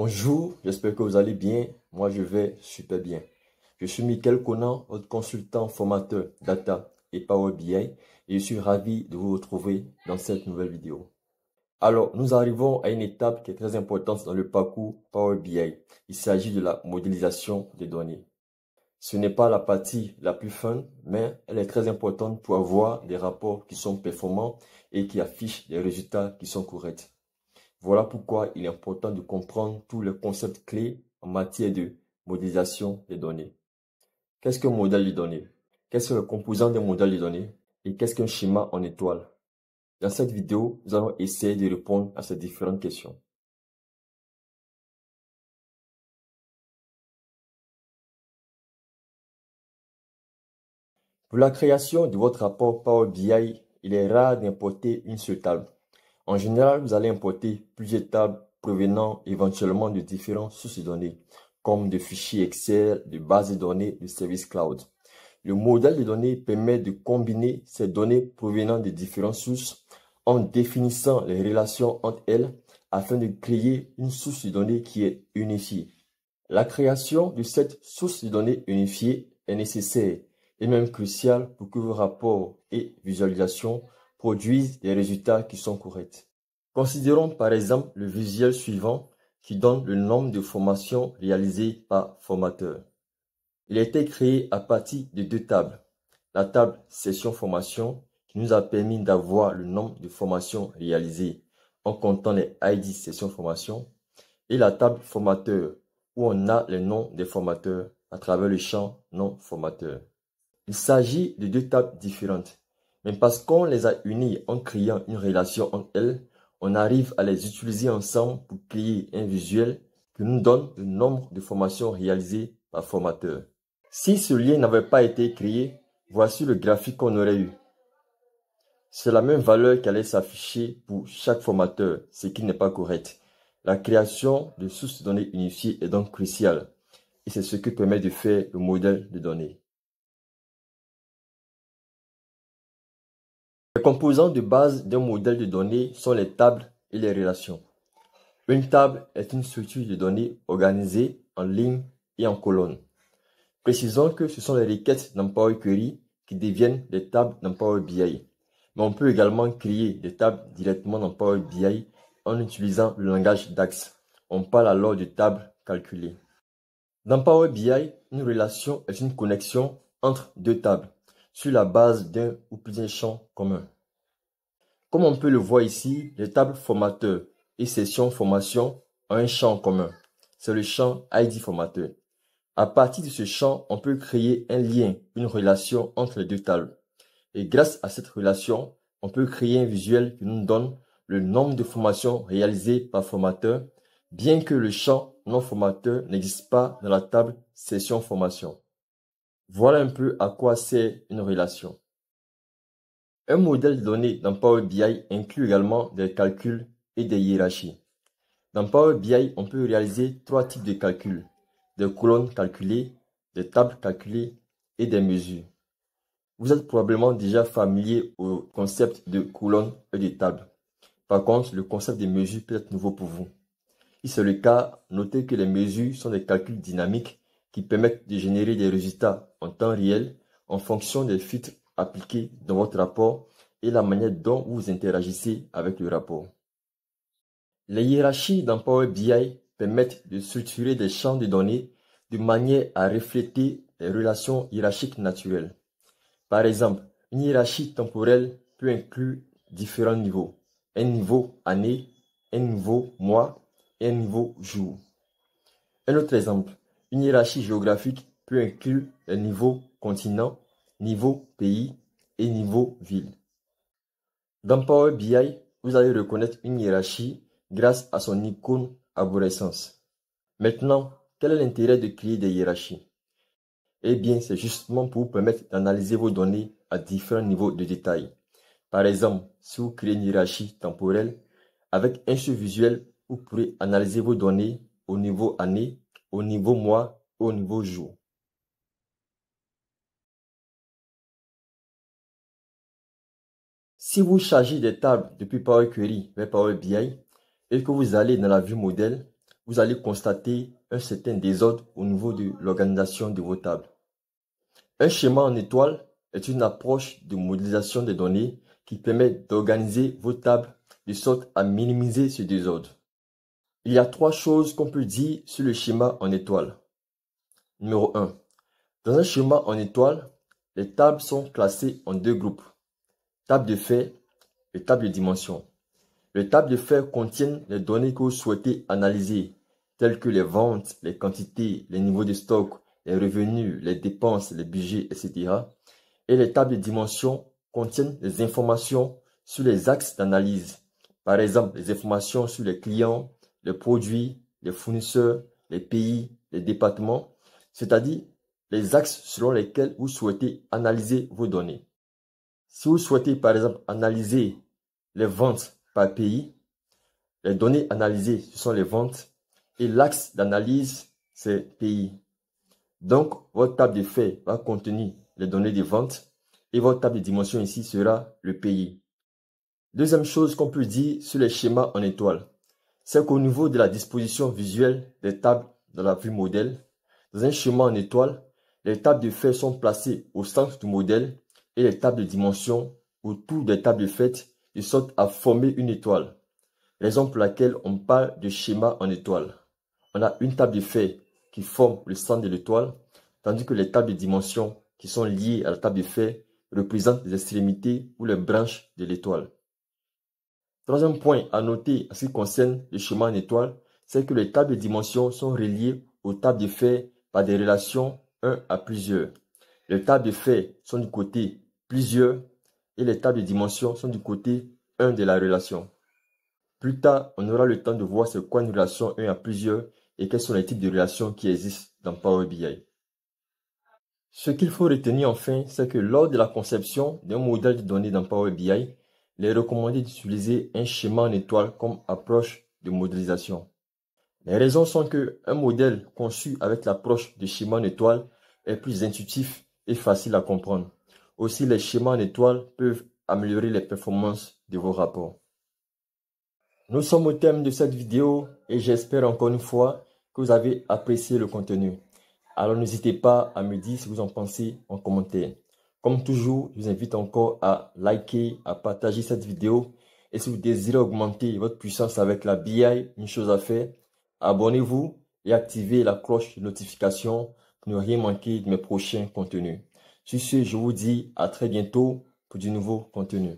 Bonjour, j'espère que vous allez bien. Moi, je vais super bien. Je suis Michael Conan, votre consultant formateur Data et Power BI et je suis ravi de vous retrouver dans cette nouvelle vidéo. Alors, nous arrivons à une étape qui est très importante dans le parcours Power BI. Il s'agit de la modélisation des données. Ce n'est pas la partie la plus fun, mais elle est très importante pour avoir des rapports qui sont performants et qui affichent des résultats qui sont corrects. Voilà pourquoi il est important de comprendre tous les concepts clés en matière de modélisation des données. Qu'est-ce qu'un modèle de données? Quels sont les composants d'un modèle de données? Et qu'est-ce qu'un schéma en étoile? Dans cette vidéo, nous allons essayer de répondre à ces différentes questions. Pour la création de votre rapport Power BI, il est rare d'importer une seule table. En général, vous allez importer plusieurs tables provenant éventuellement de différentes sources de données, comme de fichiers Excel, de bases de données, de services cloud. Le modèle de données permet de combiner ces données provenant de différentes sources en définissant les relations entre elles afin de créer une source de données qui est unifiée. La création de cette source de données unifiée est nécessaire et même cruciale pour que vos rapports et visualisations produisent des résultats qui sont corrects. Considérons par exemple le visuel suivant qui donne le nombre de formations réalisées par formateur. Il a été créé à partir de deux tables. La table session formation qui nous a permis d'avoir le nombre de formations réalisées en comptant les ID session formation et la table formateur où on a les noms des formateurs à travers le champ nom formateur. Il s'agit de deux tables différentes, mais parce qu'on les a unies en créant une relation entre elles, on arrive à les utiliser ensemble pour créer un visuel qui nous donne le nombre de formations réalisées par formateur. Si ce lien n'avait pas été créé, voici le graphique qu'on aurait eu. C'est la même valeur qui allait s'afficher pour chaque formateur, ce qui n'est pas correct. La création de sources de données unifiées est donc cruciale et c'est ce que permet de faire le modèle de données. Les composants de base d'un modèle de données sont les tables et les relations. Une table est une structure de données organisée en lignes et en colonnes. Précisons que ce sont les requêtes dans Power Query qui deviennent des tables dans Power BI. Mais on peut également créer des tables directement dans Power BI en utilisant le langage DAX. On parle alors de tables calculées. Dans Power BI, une relation est une connexion entre deux tables sur la base d'un ou plusieurs champs communs. Comme on peut le voir ici, les tables formateur et session formation ont un champ commun. C'est le champ ID formateur. À partir de ce champ, on peut créer un lien, une relation entre les deux tables. Et grâce à cette relation, on peut créer un visuel qui nous donne le nombre de formations réalisées par formateur, bien que le champ non formateur n'existe pas dans la table session formation. Voilà un peu à quoi sert une relation. Un modèle de données dans Power BI inclut également des calculs et des hiérarchies. Dans Power BI, on peut réaliser trois types de calculs: des colonnes calculées, des tables calculées et des mesures. Vous êtes probablement déjà familier au concept de colonnes et de tables. Par contre, le concept de mesures peut être nouveau pour vous. Si c'est le cas, notez que les mesures sont des calculs dynamiques qui permettent de générer des résultats en temps réel en fonction des filtres appliqués dans votre rapport et la manière dont vous interagissez avec le rapport. Les hiérarchies dans Power BI permettent de structurer des champs de données de manière à refléter les relations hiérarchiques naturelles. Par exemple, une hiérarchie temporelle peut inclure différents niveaux. Un niveau année, un niveau mois et un niveau jour. Un autre exemple, une hiérarchie géographique peut inclure les niveaux continent, niveau pays et niveau ville. Dans Power BI, vous allez reconnaître une hiérarchie grâce à son icône arborescence. Maintenant, quel est l'intérêt de créer des hiérarchies? Eh bien, c'est justement pour vous permettre d'analyser vos données à différents niveaux de détail. Par exemple, si vous créez une hiérarchie temporelle, avec un seul visuel, vous pourrez analyser vos données au niveau année, au niveau mois, au niveau jour. Si vous chargez des tables depuis Power Query vers Power BI et que vous allez dans la vue modèle, vous allez constater un certain désordre au niveau de l'organisation de vos tables. Un schéma en étoile est une approche de modélisation des données qui permet d'organiser vos tables de sorte à minimiser ce désordre. Il y a 3 choses qu'on peut dire sur le schéma en étoile. Numéro 1. Dans un schéma en étoile, les tables sont classées en 2 groupes. Table de faits et table de dimensions. Les tables de faits contiennent les données que vous souhaitez analyser, telles que les ventes, les quantités, les niveaux de stock, les revenus, les dépenses, les budgets, etc. Et les tables de dimensions contiennent des informations sur les axes d'analyse. Par exemple, les informations sur les clients, les produits, les fournisseurs, les pays, les départements, c'est-à-dire les axes selon lesquels vous souhaitez analyser vos données. Si vous souhaitez par exemple analyser les ventes par pays, les données analysées ce sont les ventes et l'axe d'analyse c'est pays. Donc votre table de faits va contenir les données des ventes et votre table de dimension ici sera le pays. Deuxième chose qu'on peut dire sur les schémas en étoile, c'est qu'au niveau de la disposition visuelle des tables dans la vue modèle, dans un schéma en étoile, les tables de faits sont placées au centre du modèle et les tables de dimension autour des tables de faits de sorte à former une étoile. Raison pour laquelle on parle de schéma en étoile. On a une table de faits qui forme le centre de l'étoile, tandis que les tables de dimension qui sont liées à la table de faits représentent les extrémités ou les branches de l'étoile. Troisième point à noter en ce qui concerne le schéma en étoile, c'est que les tables de dimension sont reliées aux tables de faits par des relations 1 à plusieurs. Les tables de faits sont du côté plusieurs et les tables de dimension sont du côté 1 de la relation. Plus tard, on aura le temps de voir c'est quoi une relation 1 à plusieurs et quels sont les types de relations qui existent dans Power BI. Ce qu'il faut retenir enfin, c'est que lors de la conception d'un modèle de données dans Power BI, il est recommandé d'utiliser un schéma en étoile comme approche de modélisation. Les raisons sont que un modèle conçu avec l'approche de schéma en étoile est plus intuitif et facile à comprendre. Aussi, les schémas en étoile peuvent améliorer les performances de vos rapports. Nous sommes au terme de cette vidéo et j'espère encore une fois que vous avez apprécié le contenu. Alors n'hésitez pas à me dire ce que vous en pensez en commentaire. Comme toujours, je vous invite encore à liker, à partager cette vidéo. Et si vous désirez augmenter votre puissance avec la BI, une chose à faire, abonnez-vous et activez la cloche de notification pour ne rien manquer de mes prochains contenus. Sur ce, je vous dis à très bientôt pour du nouveau contenu.